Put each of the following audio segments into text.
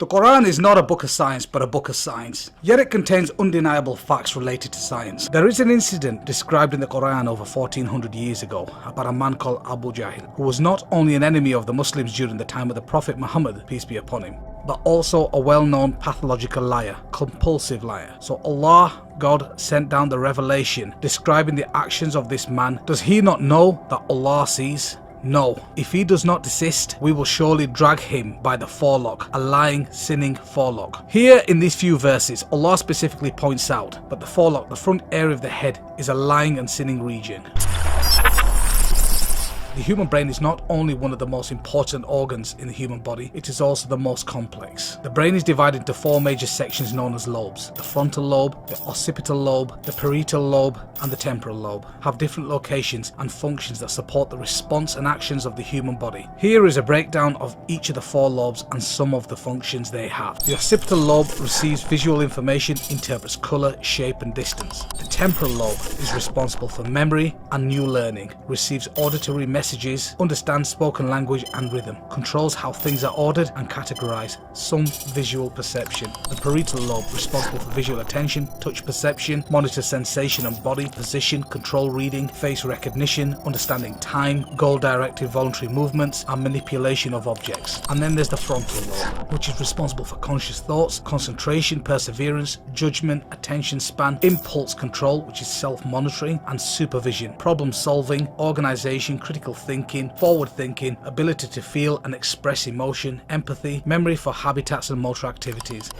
The Quran is not a book of science, but a book of science. Yet it contains undeniable facts related to science. There is an incident described in the Quran over 1400 years ago about a man called Abu Jahl, who was not only an enemy of the Muslims during the time of the Prophet Muhammad, peace be upon him, but also a well-known pathological liar, compulsive liar. So Allah, God, sent down the revelation describing the actions of this man. Does he not know that Allah sees? No. If he does not desist, we will surely drag him by the forelock, a lying, sinning forelock. Here in these few verses, Allah specifically points out that the forelock, the front area of the head, is a lying and sinning region. The human brain is not only one of the most important organs in the human body, it is also the most complex. The brain is divided into four major sections known as lobes. The frontal lobe, the occipital lobe, the parietal lobe, and the temporal lobe have different locations and functions that support the response and actions of the human body. Here is a breakdown of each of the four lobes and some of the functions they have. The occipital lobe receives visual information, interprets colour, shape and distance. The temporal lobe is responsible for memory and new learning, receives auditory messages, understands spoken language and rhythm, controls how things are ordered and categorized, some visual perception. The parietal lobe, responsible for visual attention, touch perception, monitors sensation and body position, control reading, face recognition, understanding time, goal-directed voluntary movements and manipulation of objects. And then there's the frontal lobe, which is responsible for conscious thoughts, concentration, perseverance, judgment, attention span, impulse control, which is self-monitoring, and supervision, problem solving, organization, critical thinking, forward thinking, ability to feel and express emotion, empathy, memory for habitats and motor activities.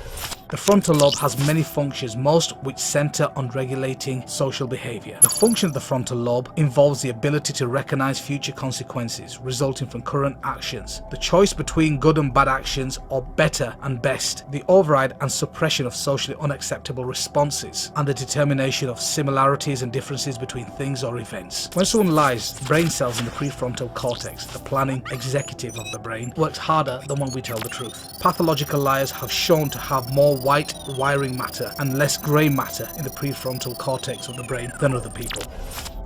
The frontal lobe has many functions, most which center on regulating social behavior. The function of the frontal lobe involves the ability to recognize future consequences resulting from current actions, the choice between good and bad actions or better and best, the override and suppression of socially unacceptable responses, and the determination of similarities and differences between things or events. When someone lies, brain cells in the prefrontal cortex, the planning executive of the brain, works harder than when we tell the truth. Pathological liars have shown to have more white wiring matter and less grey matter in the prefrontal cortex of the brain than other people.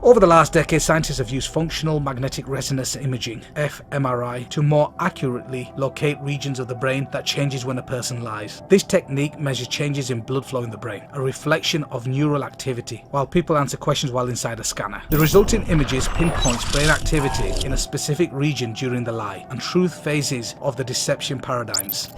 Over the last decade, scientists have used functional magnetic resonance imaging, fMRI, to more accurately locate regions of the brain that changes when a person lies. This technique measures changes in blood flow in the brain, a reflection of neural activity, while people answer questions while inside a scanner. The resulting images pinpoints brain activity in a specific region during the lie and truth phases of the deception paradigms.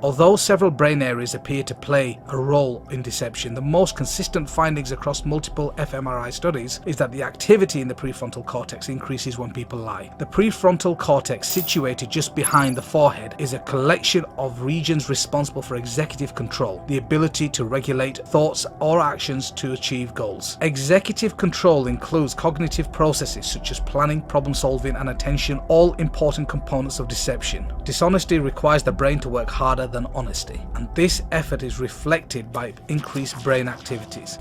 Although several brain areas appear to play a role in deception, the most consistent findings across multiple fMRI studies is that the activity in the prefrontal cortex increases when people lie. The prefrontal cortex, situated just behind the forehead, is a collection of regions responsible for executive control, the ability to regulate thoughts or actions to achieve goals. Executive control includes cognitive processes such as planning, problem solving, and attention, all important components of deception. Dishonesty requires the brain to work harder than honesty, and this effort is reflected by increased brain activities.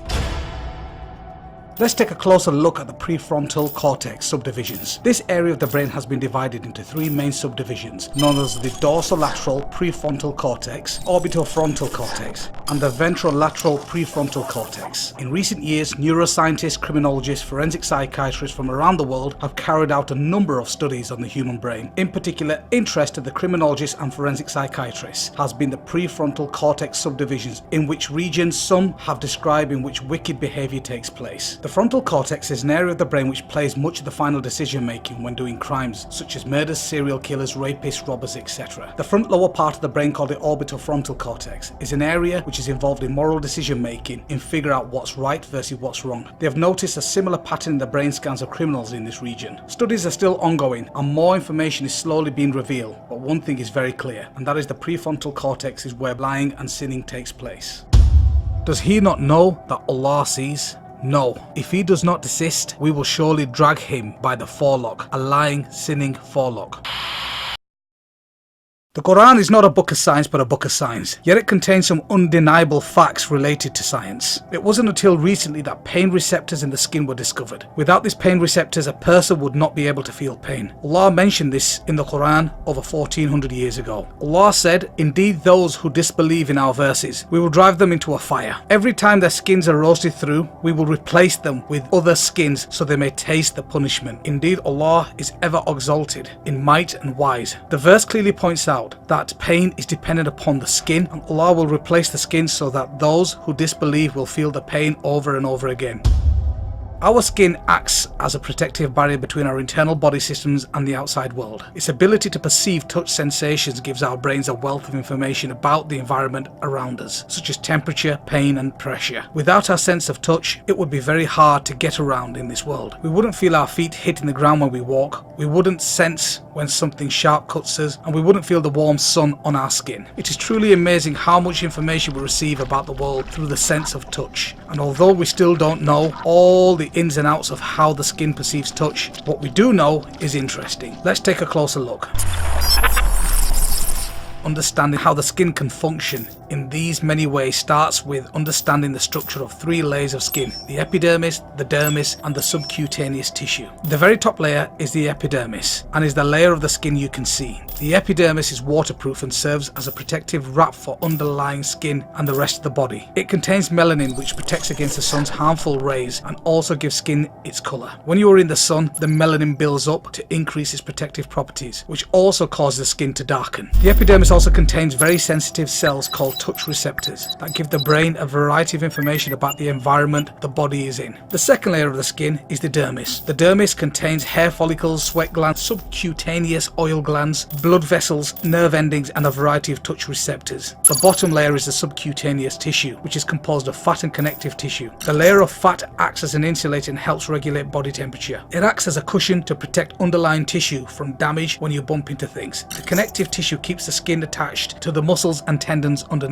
Let's take a closer look at the prefrontal cortex subdivisions. This area of the brain has been divided into three main subdivisions, known as the dorsolateral prefrontal cortex, orbitofrontal cortex, and the ventrolateral prefrontal cortex. In recent years, neuroscientists, criminologists, forensic psychiatrists from around the world have carried out a number of studies on the human brain. In particular, interest of the criminologists and forensic psychiatrists has been the prefrontal cortex subdivisions, in which regions some have described in which wicked behavior takes place. The frontal cortex is an area of the brain which plays much of the final decision making when doing crimes such as murders, serial killers, rapists, robbers, etc. The front lower part of the brain, called the orbitofrontal cortex, is an area which is involved in moral decision making in figuring out what's right versus what's wrong. They have noticed a similar pattern in the brain scans of criminals in this region. Studies are still ongoing and more information is slowly being revealed, but one thing is very clear, and that is the prefrontal cortex is where lying and sinning takes place. Does he not know that Allah sees? No. If he does not desist, we will surely drag him by the forelock, a lying, sinning forelock. The Quran is not a book of science, but a book of science, yet it contains some undeniable facts related to science. It wasn't until recently that pain receptors in the skin were discovered. Without these pain receptors, a person would not be able to feel pain. Allah mentioned this in the Quran over 1400 years ago. Allah said, "Indeed, those who disbelieve in our verses, we will drive them into a fire. Every time their skins are roasted through, we will replace them with other skins so they may taste the punishment. Indeed, Allah is ever exalted in might and wise." The verse clearly points out out that pain is dependent upon the skin, and Allah will replace the skin so that those who disbelieve will feel the pain over and over again. Our skin acts as a protective barrier between our internal body systems and the outside world. Its ability to perceive touch sensations gives our brains a wealth of information about the environment around us, such as temperature, pain and pressure. Without our sense of touch, it would be very hard to get around in this world. We wouldn't feel our feet hitting the ground when we walk, we wouldn't sense when something sharp cuts us, and we wouldn't feel the warm sun on our skin. It is truly amazing how much information we receive about the world through the sense of touch. And although we still don't know all the ins and outs of how the skin perceives touch, what we do know is interesting. Let's take a closer look. Understanding how the skin can function in these many ways starts with understanding the structure of 3 layers of skin: the epidermis, the dermis and the subcutaneous tissue. The very top layer is the epidermis and is the layer of the skin you can see. The epidermis is waterproof and serves as a protective wrap for underlying skin and the rest of the body. It contains melanin, which protects against the sun's harmful rays and also gives skin its colour. When you are in the sun, the melanin builds up to increase its protective properties, which also causes the skin to darken. The epidermis also contains very sensitive cells called touch receptors that give the brain a variety of information about the environment the body is in. The second layer of the skin is the dermis. The dermis contains hair follicles, sweat glands, subcutaneous oil glands, blood vessels, nerve endings and a variety of touch receptors. The bottom layer is the subcutaneous tissue, which is composed of fat and connective tissue. The layer of fat acts as an insulator and helps regulate body temperature. It acts as a cushion to protect underlying tissue from damage when you bump into things. The connective tissue keeps the skin attached to the muscles and tendons underneath.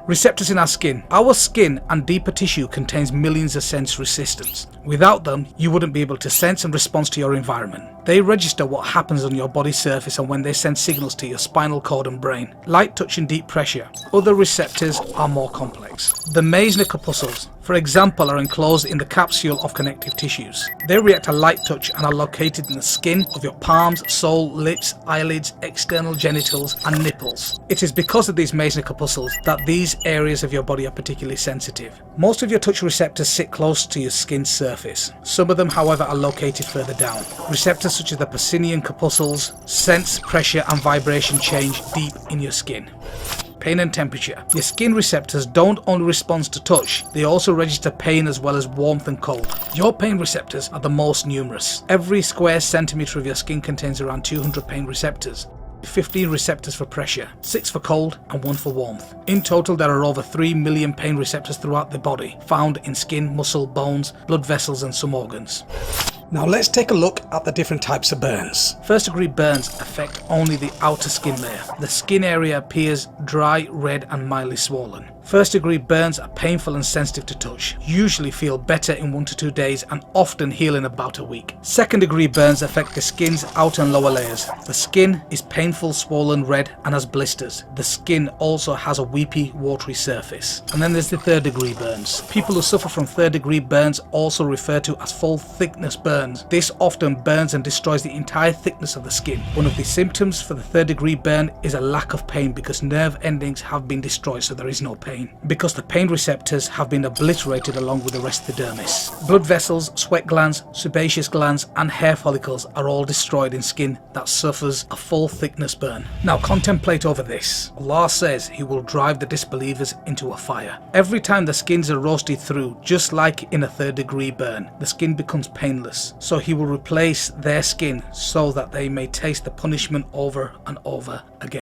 Receptors in our skin. Our skin and deeper tissue contains millions of sensory systems. Without them, you wouldn't be able to sense and respond to your environment. They register what happens on your body surface and when they send signals to your spinal cord and brain. Light touch and deep pressure. Other receptors are more complex. The Meissner corpuscles, for example, are enclosed in the capsule of connective tissues. They react to light touch and are located in the skin of your palms, sole, lips, eyelids, external genitals and nipples. It is because of these Meissner corpuscles that these areas of your body are particularly sensitive. Most of your touch receptors sit close to your skin's surface. Some of them, however, are located further down. Receptors such as the Pacinian corpuscles sense pressure and vibration change deep in your skin. Pain and temperature. Your skin receptors don't only respond to touch, they also register pain as well as warmth and cold. Your pain receptors are the most numerous. Every square centimetre of your skin contains around 200 pain receptors. 15 receptors for pressure, 6 for cold and 1 for warmth. In total, there are over 3 million pain receptors throughout the body, found in skin, muscle, bones, blood vessels and some organs. Now let's take a look at the different types of burns. First degree burns affect only the outer skin layer. The skin area appears dry, red and mildly swollen. First degree burns are painful and sensitive to touch, usually feel better in 1 to 2 days and often heal in about a week. Second degree burns affect the skin's outer and lower layers. The skin is painful, swollen, red and has blisters. The skin also has a weepy, watery surface. And then there's the third degree burns. People who suffer from third degree burns also refer to as full thickness burns. This often burns and destroys the entire thickness of the skin. One of the symptoms for the third degree burn is a lack of pain because nerve endings have been destroyed, so there is no pain. Because the pain receptors have been obliterated along with the rest of the dermis. Blood vessels, sweat glands, sebaceous glands and hair follicles are all destroyed in skin that suffers a full thickness burn. Now contemplate over this. Allah says He will drive the disbelievers into a fire. Every time the skins are roasted through, just like in a third degree burn, the skin becomes painless. So He will replace their skin so that they may taste the punishment over and over again.